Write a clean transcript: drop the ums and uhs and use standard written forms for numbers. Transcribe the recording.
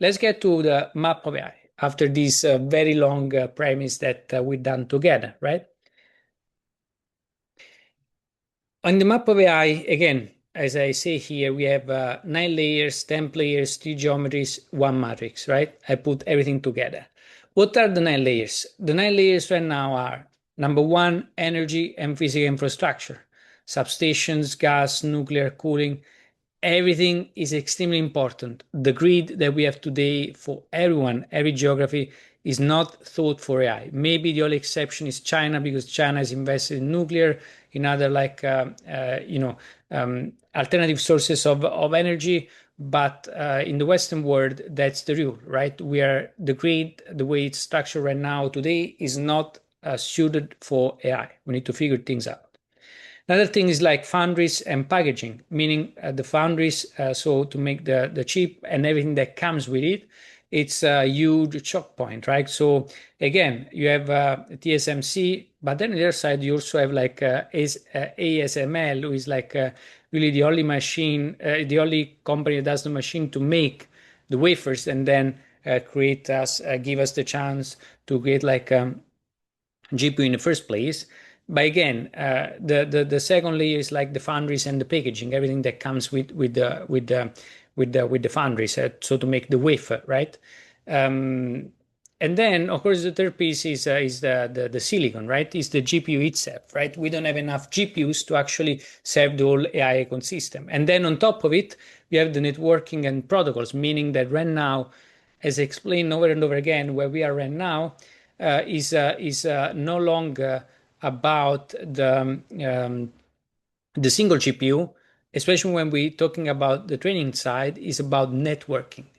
let's get to the map of AI after this very long premise that we've done together, right? On the map of AI, again, as I say here, we have 9 layers, 10 layers, 3 geometries, one matrix, right? I put everything together. What are the 9 layers? The 9 layers right now are number one, energy and physical infrastructure, substations, gas, nuclear cooling, everything is extremely important. The grid that we have today for everyone, every geography, is not thought for AI. Maybe the only exception is China because China is invested in nuclear, in other like alternative sources of energy. But in the Western world, that's the rule, right? We are the grid, the way it's structured right now today, is not suited for AI. We need to figure things out. Another thing is like foundries and packaging, meaning the foundries, so to make the chip and everything that comes with it, it's a huge choke point, right? So again, you have TSMC, but then on the other side, you also have like ASML, who is like really the only machine, the only company that does the machine to make the wafers and then create us, give us the chance to create like GPU in the first place. But again, the second layer is like the foundries and the packaging, everything that comes with the foundries, so to make the wafer, right? Um, and then, of course, the third piece is the silicon, right? Is the GPU itself, right? We don't have enough GPUs to actually serve the whole AI ecosystem. And then on top of it, we have the networking and protocols, meaning that right now, as explained over and over again, where we are right now is no longer about the single GPU, especially when we're talking about the training side, is about networking.